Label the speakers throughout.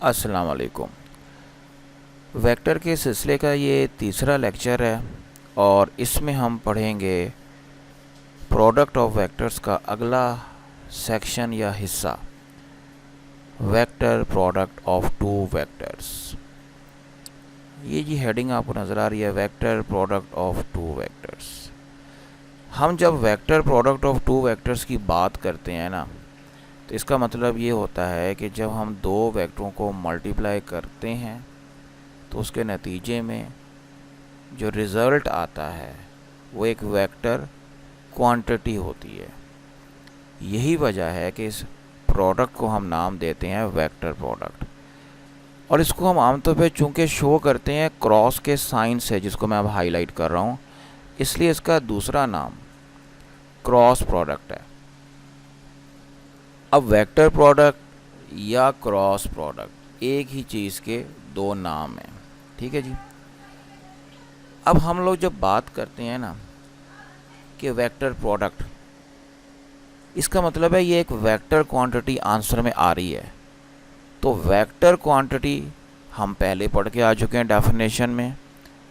Speaker 1: अस्सलाम वालेकुम। वेक्टर के सिलसिले का ये तीसरा लेक्चर है और इसमें हम पढ़ेंगे प्रोडक्ट ऑफ वेक्टर्स का अगला सेक्शन या हिस्सा, vector product of two vectors. ये जी हेडिंग आपको नज़र आ रही है, vector product of two vectors. हम जब vector product of two vectors की बात करते हैं ना, तो इसका मतलब ये होता है कि जब हम दो वेक्टरों को मल्टीप्लाई करते हैं तो उसके नतीजे में जो रिज़ल्ट आता है वो एक वेक्टर क्वांटिटी होती है। यही वजह है कि इस प्रोडक्ट को हम नाम देते हैं वेक्टर प्रोडक्ट, और इसको हम आमतौर पे चूँकि शो करते हैं क्रॉस के साइन से, जिसको मैं अब हाईलाइट कर रहा हूँ, इसलिए इसका दूसरा नाम क्रॉस प्रोडक्ट है। अब वेक्टर प्रोडक्ट या क्रॉस प्रोडक्ट एक ही चीज़ के दो नाम हैं, ठीक है जी। अब हम लोग जब बात करते हैं ना कि वेक्टर प्रोडक्ट, इसका मतलब है ये एक वेक्टर क्वांटिटी आंसर में आ रही है। तो वेक्टर क्वांटिटी हम पहले पढ़ के आ चुके हैं डेफिनेशन में।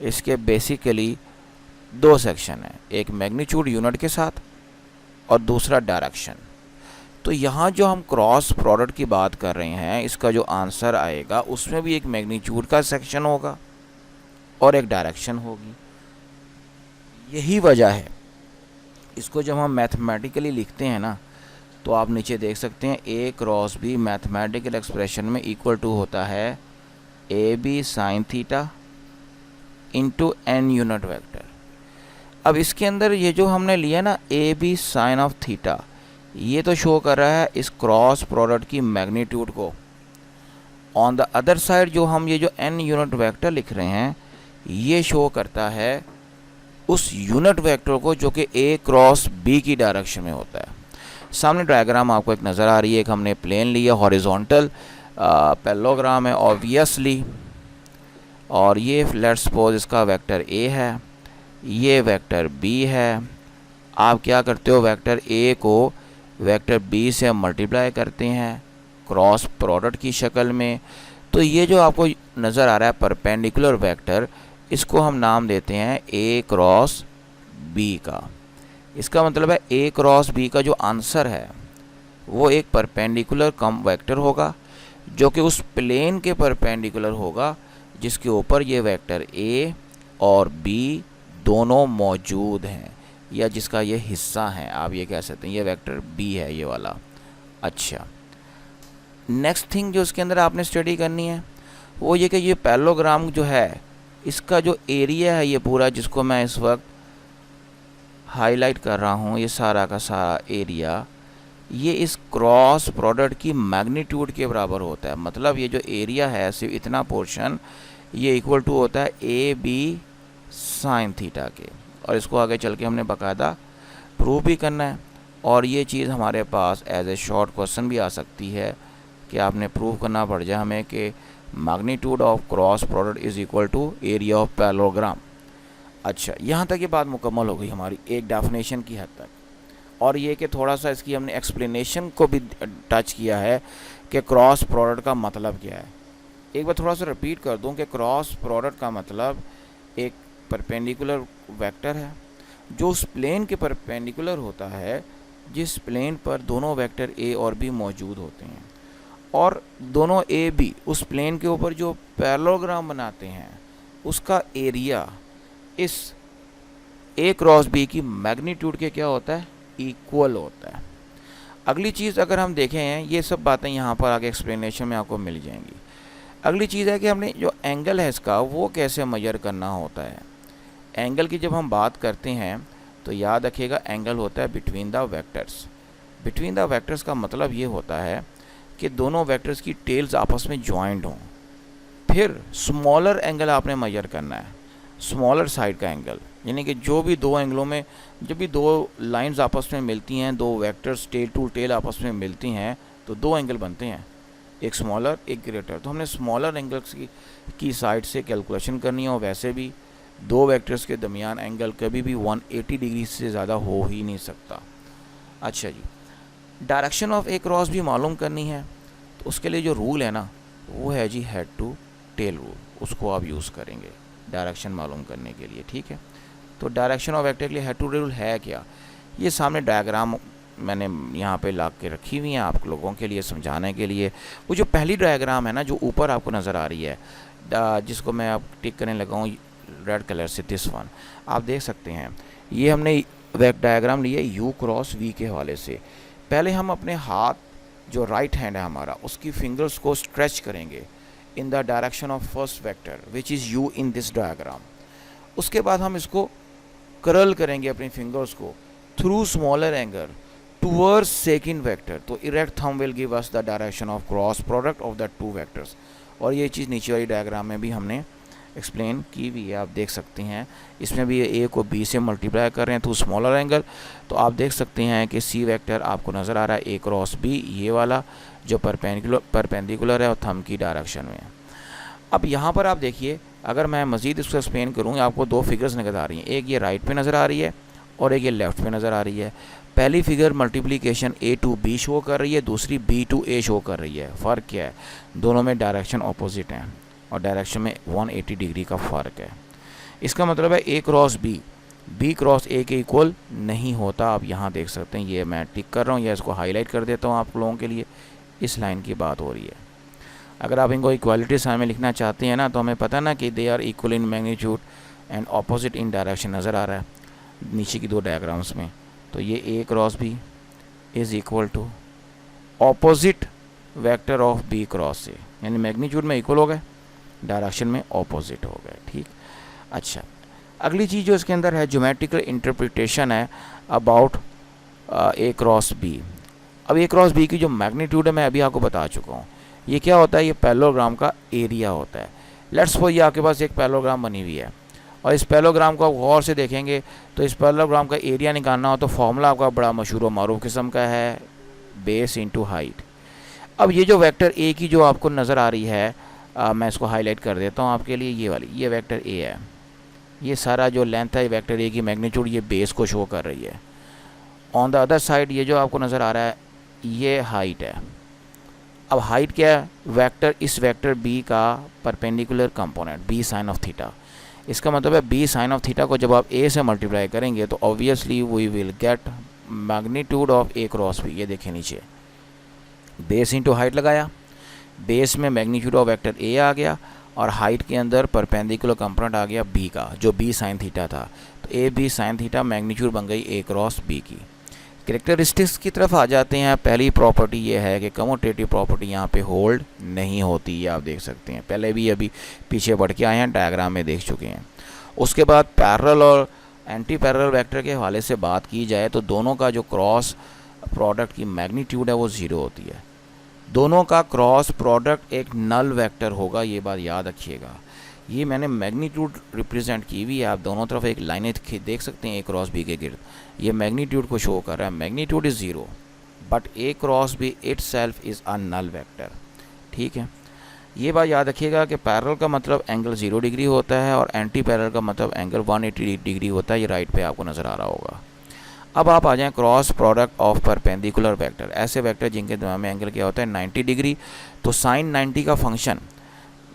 Speaker 1: इसके बेसिकली दो सेक्शन हैं, एक मैग्नीट्यूड यूनिट के साथ और दूसरा डायरेक्शन। तो यहाँ जो हम क्रॉस प्रोडक्ट की बात कर रहे हैं, इसका जो आंसर आएगा उसमें भी एक मैग्नीट्यूड का सेक्शन होगा और एक डायरेक्शन होगी। यही वजह है इसको जब हम मैथमेटिकली लिखते हैं ना, तो आप नीचे देख सकते हैं A cross B mathematical expression में इक्वल टू होता है A B sine theta into n unit vector. अब इसके अंदर ये जो हमने लिया ना A B sine of theta, ये तो शो कर रहा है इस क्रॉस प्रोडक्ट की मैग्नीट्यूड को। ऑन द अदर साइड जो हम ये जो एन यूनिट वेक्टर लिख रहे हैं, ये शो करता है उस यूनिट वेक्टर को जो कि ए क्रॉस बी की डायरेक्शन में होता है। सामने डायग्राम आपको एक नज़र आ रही है, एक हमने प्लेन लिया, हॉरिजॉन्टल पैरेललोग्राम है ऑब्वियसली, और ये लेट्स सपोज इसका वेक्टर ए है, ये वेक्टर बी है। आप क्या करते हो, वेक्टर ए को वेक्टर बी से मल्टीप्लाई करते हैं क्रॉस प्रोडक्ट की शक्ल में। तो ये जो आपको नज़र आ रहा है परपेंडिकुलर वेक्टर, इसको हम नाम देते हैं ए क्रॉस बी का। इसका मतलब है ए क्रॉस बी का जो आंसर है वो एक परपेंडिकुलर कम वेक्टर होगा, जो कि उस प्लेन के परपेंडिकुलर होगा जिसके ऊपर ये वेक्टर ए और बी दोनों मौजूद हैं, या जिसका ये हिस्सा है। आप ये कह सकते हैं ये वेक्टर बी है, ये वाला। अच्छा, नेक्स्ट थिंग जो इसके अंदर आपने स्टडी करनी है वो ये कि ये पैरेललोग्राम जो है, इसका जो एरिया है ये पूरा, जिसको मैं इस वक्त हाईलाइट कर रहा हूँ, ये सारा का सारा एरिया, ये इस क्रॉस प्रोडक्ट की मैग्नीट्यूड के बराबर होता है। मतलब ये जो एरिया है, सिर्फ इतना पोर्शन, ये इक्वल टू होता है ए बी साइन थीटा के। और इसको आगे चल के हमने बाकायदा प्रूव भी करना है, और ये चीज़ हमारे पास एज ए शॉर्ट क्वेश्चन भी आ सकती है कि आपने प्रूव करना पड़ जाए हमें कि magnitude of cross product is equal to area of parallelogram. अच्छा, यहाँ तक ये बात मुकम्मल हो गई हमारी एक डेफिनेशन की हद तक, और ये कि थोड़ा सा इसकी हमने एक्सप्लेनेशन को भी टच किया है कि क्रॉस प्रोडक्ट का मतलब क्या है। एक बार थोड़ा सा रिपीट कर दूँ कि क्रॉस प्रोडक्ट का मतलब एक परपेंडिकुलर वेक्टर है जो उस प्लेन के परपेंडिकुलर होता है जिस प्लेन पर दोनों वेक्टर ए और बी मौजूद होते हैं, और दोनों ए बी उस प्लेन के ऊपर जो पैरेललोग्राम बनाते हैं उसका एरिया इस ए क्रॉस बी की मैग्नीट्यूड के क्या होता है, इक्वल होता है। अगली चीज़ अगर हम देखें हैं, ये सब बातें यहाँ पर आगे एक्सप्लेनेशन में आपको मिल जाएंगी। अगली चीज़ है कि हमने जो एंगल है इसका वो कैसे मेजर करना होता है। एंगल की जब हम बात करते हैं तो याद रखिएगा एंगल होता है between the vectors. Between the vectors का मतलब ये होता है कि दोनों वेक्टर्स की टेल्स आपस में ज्वाइंट हों। फिर स्मॉलर एंगल आपने मेजर करना है, स्मॉलर साइड का एंगल, यानी कि जो भी दो एंगलों में, जब भी दो लाइंस आपस में मिलती हैं, दो वेक्टर्स टेल टू टेल आपस में मिलती हैं, तो दो एंगल बनते हैं, एक स्मॉलर एक ग्रेटर। तो हमने स्मॉलर एंगल्स की साइड से कैलकुलेशन करनी है, और वैसे भी दो वेक्टर्स के दरमियान एंगल कभी भी 180 डिग्री से ज़्यादा हो ही नहीं सकता। अच्छा जी, डायरेक्शन ऑफ ए क्रॉस भी मालूम करनी है, तो उसके लिए जो रूल है ना वो है जी हेड टू टेल रूल, उसको आप यूज़ करेंगे डायरेक्शन मालूम करने के लिए, ठीक है। तो डायरेक्शन ऑफ वेक्टर के लिए हेड टू टेल रूल है क्या, ये सामने डायग्राम मैंने यहाँ पे ला के रखी हुई है आप लोगों के लिए समझाने के लिए। वो जो पहली डायग्राम है ना, जो ऊपर आपको नज़र आ रही है, जिसको मैं अब टिक करने लगा हूँ रेड कलर से, दिस वन, आप देख सकते हैं ये हमने वेक्टर डायग्राम लिया यू क्रॉस वी के हवाले से। पहले हम अपने हाथ, जो राइट हैंड है हमारा, उसकी फिंगर्स को स्ट्रेच करेंगे in the direction of first vector which is U in this diagram. उसके बाद हम इसको कर्ल करेंगे अपनी फिंगर्स को through smaller angle towards second vector. तो erect thumb will give us the direction of cross product of the two vectors. और ये चीज़ नीचे वाली डायग्राम में भी हमने एक्सप्लेन की हुई है, आप देख सकते हैं। इसमें भी ए को बी से मल्टीप्लाई कर रहे हैं थ्रू स्मॉलर एंगल। तो आप देख सकते हैं कि सी वेक्टर आपको नज़र आ रहा है ए क्रॉस बी, ये वाला जो परपेंडिकुलर है और थंब की डायरेक्शन में। अब यहाँ पर आप देखिए, अगर मैं मज़ीद इसको एक्सप्लेन करूँ, आपको दो फिगर्स नज़र आ रही हैं, एक ये राइट पे नज़र आ रही है और एक ये लेफ़्ट पे नज़र आ रही है। पहली figure multiplication A to B show कर रही है, दूसरी बी टू ए शो कर रही है। फ़र्क क्या है, दोनों में डायरेक्शन ऑपोजिट हैं और डायरेक्शन में 180 डिग्री का फ़र्क है। इसका मतलब है A cross B, B cross A के इक्वल नहीं होता। आप यहाँ देख सकते हैं, ये मैं टिक कर रहा हूँ या इसको हाईलाइट कर देता हूँ आप लोगों के लिए, इस लाइन की बात हो रही है। अगर आप इनको इक्वालिटी साइन में लिखना चाहते हैं ना, तो हमें पता ना कि they are equal in magnitude and opposite in direction नज़र आ रहा है नीचे की दो डायग्राम्स में। तो ये A cross B is equal to opposite vector of B cross A, यानी मैग्नीट्यूड में इक्वल हो गए, डायरेक्शन में ऑपोजिट हो गए, ठीक। अच्छा, अगली चीज़ जो इसके अंदर है ज्योमेट्रिकल इंटरप्रिटेशन है अबाउट ए क्रॉस बी। अब ए क्रॉस बी की जो मैग्नीट्यूड है मैं अभी आपको बता चुका हूँ। ये क्या होता है, ये पैरेललोग्राम का एरिया होता है। लेट्स सपोज ये आपके पास एक पैरेललोग्राम बनी हुई है और इस पैरेललोग्राम को आप गौर से देखेंगे तो इस पैरेललोग्राम का एरिया निकालना हो तो फॉर्मूला आपका बड़ा मशहूर और मारूफ किस्म का है, बेस इंटू हाइट। अब ये जो वेक्टर ए की जो आपको नज़र आ रही है, मैं इसको हाईलाइट कर देता हूँ आपके लिए, ये वाली, ये वेक्टर ए है। ये सारा जो लेंथ है वेक्टर ए की मैग्नीट्यूड ये बेस को शो कर रही है। ऑन द अदर साइड ये जो आपको नज़र आ रहा है ये हाइट है। अब हाइट क्या है, वेक्टर, इस वेक्टर बी का perpendicular component B sine of theta. इसका मतलब है बी साइन ऑफ थीटा को जब आप ए से मल्टीप्लाई करेंगे तो obviously we will get magnitude of A cross B. ये देखें नीचे, बेस इंटू हाइट लगाया, बेस में मैग्नीट्यूड ऑफ वेक्टर ए आ गया और हाइट के अंदर परपेंडिकुलर कंपोनेंट आ गया बी का, जो बी साइन थीटा था। तो A B sine theta magnitude बन गई ए क्रॉस बी की। कैरेक्टरिस्टिक्स की तरफ आ जाते हैं। पहली प्रॉपर्टी ये है कि कम्यूटेटिव प्रॉपर्टी यहाँ पे होल्ड नहीं होती, ये आप देख सकते हैं। पहले भी अभी पीछे बढ़ के आए हैं, डायग्राम में देख चुके हैं। उसके बाद पैरेलल और एंटी पैरेलल वेक्टर के हवाले से बात की जाए तो दोनों का जो क्रॉस प्रोडक्ट की मैग्नीट्यूड है वो ज़ीरो होती है। दोनों का क्रॉस प्रोडक्ट एक नल वेक्टर होगा, ये बात याद रखिएगा। ये मैंने मैग्नीट्यूड रिप्रेजेंट की हुई है, आप दोनों तरफ एक लाइनें देख सकते हैं ए क्रॉस बी के गिर्द। ये मैग्नीट्यूड को शो कर रहा है, magnitude is zero but A cross B itself is a null vector, ठीक है। ये बात याद रखिएगा कि पैरेलल का मतलब एंगल 0 डिग्री होता है और एंटी पैरेलल का मतलब एंगल 180 डिग्री होता है। ये राइट पे आपको नज़र आ रहा होगा। अब आप आ जाएं cross product of perpendicular vector, ऐसे वेक्टर जिनके दरमियान में एंगल क्या होता है 90 डिग्री। तो साइन 90 का फंक्शन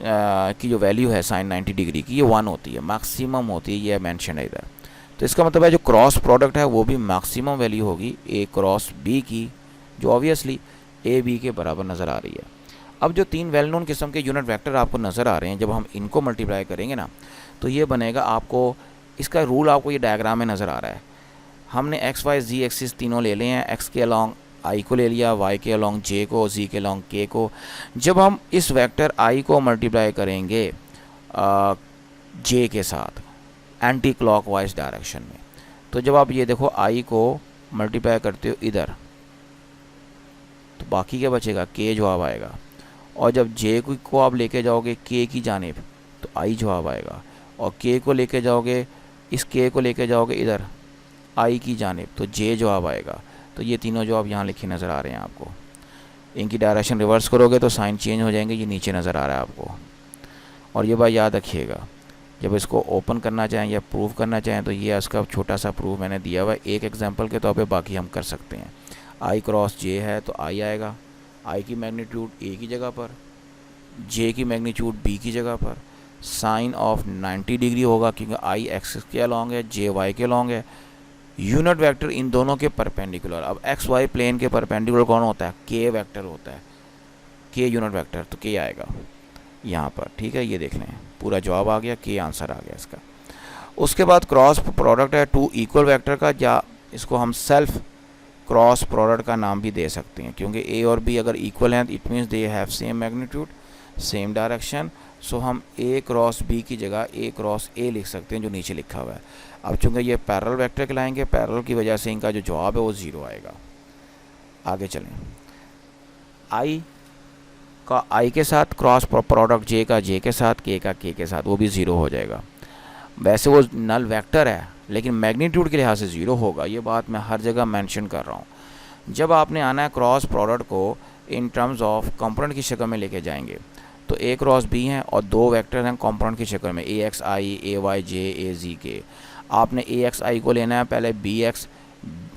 Speaker 1: की जो वैल्यू है साइन 90 डिग्री की, ये 1 होती है, मैक्सिमम होती है, ये मेंशन है इधर। तो इसका मतलब है जो क्रॉस प्रोडक्ट है वो भी मैक्सिमम वैल्यू होगी ए क्रॉस बी की, जो ऑब्वियसली ए बी के बराबर नज़र आ रही है। अब जो तीन वेल नोन किस्म के यूनिट वेक्टर आपको नज़र आ रहे हैं, जब हम इनको मल्टीप्लाई करेंगे ना तो ये बनेगा, आपको इसका रूल आपको ये डायग्राम में नज़र आ रहा है। हमने एक्स वाई जी एक्सिस तीनों ले लिए हैं, एक्स के अलॉन्ग आई को ले लिया, वाई के अलॉन्ग जे को, जी के अलॉन्ग के को। जब हम इस वेक्टर आई को मल्टीप्लाई करेंगे जे के साथ एंटी क्लॉकवाइज डायरेक्शन में, तो जब आप ये देखो आई को मल्टीप्लाई करते हो इधर तो बाकी क्या बचेगा, के जवाब आएगा। और जब जे को आप लेके जाओगे के की जानिब तो आई जवाब आएगा, और के को लेके जाओगे, इस के को लेके जाओगे इधर आई की जानिब तो जे जवाब आएगा। तो ये तीनों जवाब यहाँ लिखे नज़र आ रहे हैं आपको। इनकी डायरेक्शन रिवर्स करोगे तो साइन चेंज हो जाएंगे, ये नीचे नज़र आ रहा है आपको। और ये बात याद रखिएगा, जब इसको ओपन करना चाहें या प्रूव करना चाहें तो ये इसका छोटा सा प्रूफ मैंने दिया हुआ है एक एग्जांपल के तौर पे, बाकी हम कर सकते हैं। आई क्रॉस जे है तो आई आएगा, आई की मैग्नीट्यूड ए की जगह पर, जे की मैग्नीट्यूड बी की जगह पर, साइन ऑफ 90 डिग्री होगा क्योंकि आई एक्सिस के अलॉन्ग है, जे वाई के अलॉन्ग है, यूनिट वेक्टर इन दोनों के परपेंडिकुलर। अब एक्स वाई प्लेन के परपेंडिकुलर कौन होता है? के वेक्टर होता है, के यूनिट वेक्टर, तो के आएगा यहाँ पर। ठीक है, ये देख लें पूरा जवाब आ गया, के आंसर आ गया इसका। उसके बाद क्रॉस प्रोडक्ट है टू इक्वल वेक्टर का, या इसको हम सेल्फ क्रॉस प्रोडक्ट का नाम भी दे सकते हैं, क्योंकि ए और बी अगर इक्वल हैं it means they have same magnitude, same direction. So हम ए क्रॉस बी की जगह ए क्रॉस ए लिख सकते हैं जो नीचे लिखा हुआ है। अब चूँकि ये पैरेलल वेक्टर कहलाएंगे, पैरेलल की वजह से इनका जो जवाब है वो 0 आएगा। आगे चलें, आई का आई के साथ क्रॉस प्रोडक्ट, जे का जे के साथ, के का के साथ, वो भी 0 हो जाएगा। वैसे वो नल वेक्टर है लेकिन मैग्नीट्यूड के लिहाज से 0 होगा, ये बात मैं हर जगह मेंशन कर रहा हूँ। जब आपने आना है क्रॉस प्रोडक्ट को इन टर्म्स ऑफ कंपोनेंट की शक्ल में लेके जाएंगे, तो ए क्रॉस बी हैं और दो वेक्टर हैं कंपोनेंट की शक्ल में, ए एक्स आई, ए वाई जे, ए जी के। आपने ए एक्स आई को लेना है, पहले बी एक्स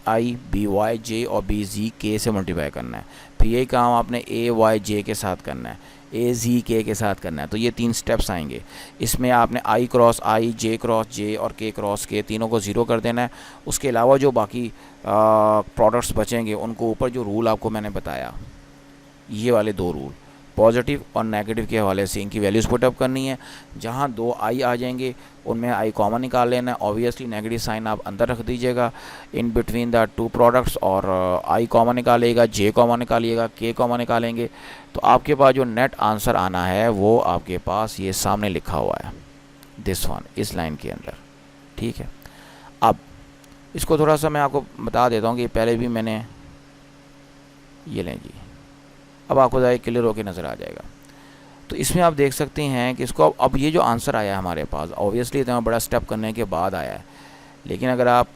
Speaker 1: आई, बी वाई जे और बी जी के से मल्टीप्लाई करना है। फिर यही काम आपने ए वाई जे के साथ करना है, ए जी के साथ करना है। तो ये 3 स्टेप्स आएंगे। इसमें आपने आई क्रॉस आई, जे क्रॉस जे और के क्रॉस के तीनों को 0 कर देना है। उसके अलावा जो बाकी प्रोडक्ट्स बचेंगे उनको ऊपर जो रूल आपको मैंने बताया, ये वाले 2 रूल पॉजिटिव और नेगेटिव के हवाले से इनकी वैल्यूज़ पुटअप करनी है। जहाँ 2 आई आ जाएंगे उनमें आई कॉमन निकाल लेना है। ऑब्वियसली नेगेटिव साइन आप अंदर रख दीजिएगा इन बिटवीन द 2 प्रोडक्ट्स, और आई कॉमन निकालिएगा, जे कॉमन निकालिएगा, के कॉमन निकालेंगे, तो आपके पास जो नेट आंसर आना है वो आपके पास ये सामने लिखा हुआ है, दिस वन, इस लाइन के अंदर। ठीक है, अब इसको थोड़ा सा मैं आपको बता देता हूँ कि पहले भी मैंने ये लें जी, अब आपको ज़्यादा क्लियर होकर नज़र आ जाएगा। तो इसमें आप देख सकते हैं कि इसको अब ये जो आंसर आया है हमारे पास, ऑब्वियसली इतना बड़ा स्टेप करने के बाद आया है, लेकिन अगर आप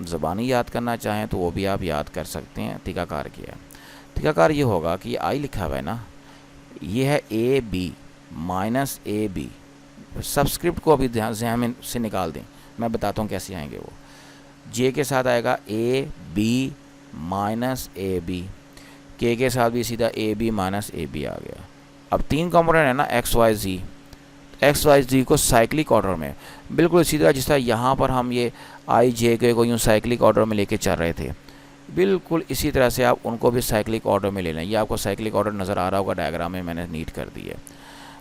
Speaker 1: ज़बानी याद करना चाहें तो वो भी आप याद कर सकते हैं। टीकाकार किया है, टीकाकार ये होगा कि ये आई लिखा हुआ है ना, ये है A B minus A B. Subscript को अभी ध्यान से निकाल दें, मैं बताता हूँ कैसे आएंगे वो। जे के साथ आएगा A B minus A B, के साथ भी सीधा A B minus A B आ गया। अब 3 कंपोनेंट है ना, X Y Z, X Y Z को साइक्लिक ऑर्डर में बिल्कुल इसी तरह जिस तरह यहाँ पर हम ये आई जे के को यूँ साइक्लिक ऑर्डर में लेके चल रहे थे, बिल्कुल इसी तरह से आप उनको भी साइक्लिक ऑर्डर में ले लें। ये आपको साइक्लिक ऑर्डर नज़र आ रहा होगा डायग्राम में, मैंने नीट कर दी है।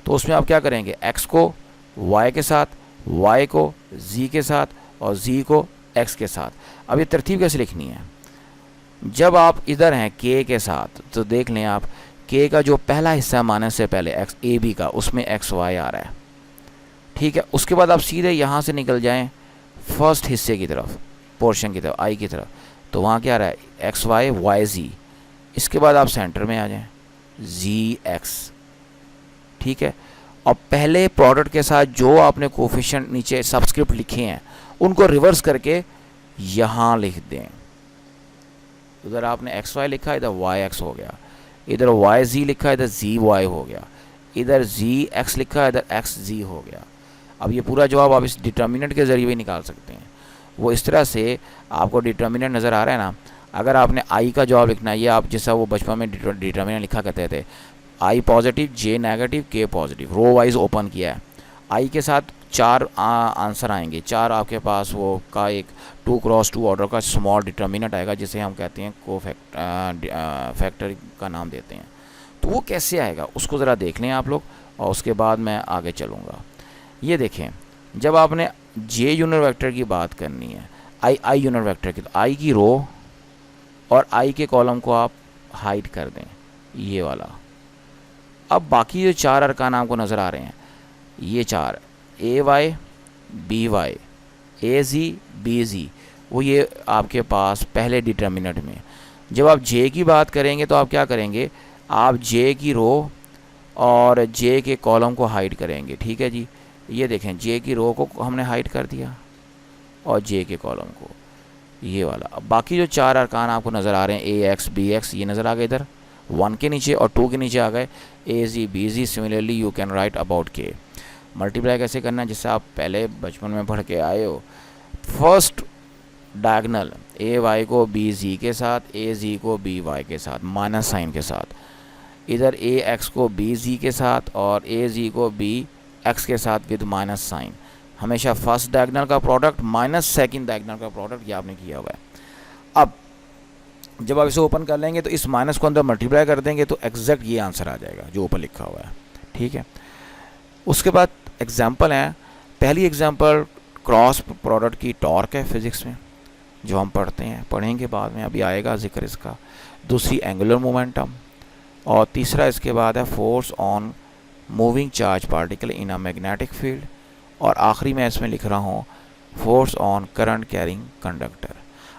Speaker 1: तो उसमें आप क्या करेंगे, एक्स को वाई के साथ, वाई को जी के साथ और जी को एक्स के साथ। अब ये तरतीब कैसे लिखनी है, जब आप इधर हैं के साथ तो देख लें आप के का जो पहला हिस्सा माने से पहले एक्स ए बी का, उसमें एक्स वाई आ रहा है। ठीक है, उसके बाद आप सीधे यहाँ से निकल जाएं फर्स्ट हिस्से की तरफ, पोर्शन की तरफ, आई की तरफ, तो वहाँ क्या आ रहा है, एक्स वाई वाई जी। इसके बाद आप सेंटर में आ जाएं, जी एक्स। ठीक है, और पहले प्रोडक्ट के साथ जो आपने कोफिशिएंट नीचे सबस्क्रिप्ट लिखे हैं उनको रिवर्स करके यहाँ लिख दें। उधर आपने एक्स वाई लिखा, इधर वाई एक्स हो गया, इधर वाई जी लिखा, इधर जी वाई हो गया, इधर जी एक्स लिखा, इधर एक्स जी हो गया। अब ये पूरा जवाब आप इस डिटर्मिनेंट के ज़रिए भी निकाल सकते हैं। वो इस तरह से आपको डिटर्मिनेंट नज़र आ रहा है ना, अगर आपने आई का जवाब लिखना है, ये आप जैसा वो बचपन में डिटर्मिनेंट लिखा करते थे, आई पॉजिटिव, जे नेगेटिव, के पॉजिटिव, रो वाइज ओपन किया है। आई के साथ 4 आंसर आएंगे, 4 आपके पास वो का एक 2x2 ऑर्डर का स्मॉल डिटर्मिनेंट आएगा जिसे हम कहते हैं फैक्टर का नाम देते हैं। तो वो कैसे आएगा उसको ज़रा देख लें आप लोग, और उसके बाद मैं आगे चलूँगा। ये देखें, जब आपने जे यूनिट वेक्टर की बात करनी है, आई यूनिट वेक्टर की, तो आई की रो और आई के कॉलम को आप हाइड कर दें, ये वाला। अब बाकी जो 4 अरकान आपको नज़र आ रहे हैं, ये 4 ए वाई बी वाई, ए जी बी जी, वो ये आपके पास पहले डिटर्मिनेंट में। जब आप जे की बात करेंगे तो आप क्या करेंगे, आप जे की रो और जे के कॉलम को हाइड करेंगे। ठीक है जी, ये देखें, जे की रो को हमने हाइड कर दिया और जे के कॉलम को, ये वाला। अब बाकी जो 4 अरकान आपको नज़र आ रहे हैं, ए एक्स बी एक्स, ये नज़र आ गए इधर 1 के नीचे, और 2 के नीचे आ गए A Z B Z. Similarly you can write about K. Multiply कैसे करना है, जिससे आप पहले बचपन में पढ़ के आए हो। फर्स्ट डायगनल ए वाई को बी जी के साथ, ए जी को बी वाई के साथ, माइनस साइन के साथ। इधर ए एक्स को बी जी के साथ और ए जी को बी एक्स के साथ विद माइनस साइन। हमेशा फर्स्ट डायगोनल का प्रोडक्ट माइनस सेकंड डायगोनल का प्रोडक्ट, ये आपने किया हुआ है। अब जब आप इसे ओपन कर लेंगे तो इस माइनस को अंदर मल्टीप्लाई कर देंगे तो एग्जैक्ट ये आंसर आ जाएगा जो ऊपर लिखा हुआ है, ठीक है। उसके बाद एग्जाम्पल है, पहली एग्जाम्पल क्रॉस प्रोडक्ट की टॉर्क है फिज़िक्स में जो हम पढ़ेंगे बाद में, अभी आएगा जिक्र इसका। दूसरी एंगुलर मोमेंटम, और तीसरा इसके बाद है force on moving charge particle in a magnetic field, और आखिरी में इसमें लिख रहा हूँ force on current carrying conductor.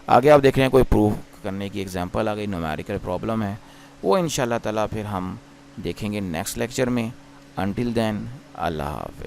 Speaker 1: आगे आप देख रहे हैं कोई प्रूफ करने की एग्जांपल आ गई, न्यूमेरिकल प्रॉब्लम है, वो इंशाल्लाह ताला फिर हम देखेंगे नेक्स्ट लेक्चर में। अंटिल देन अल्लाह हाफ़िज़।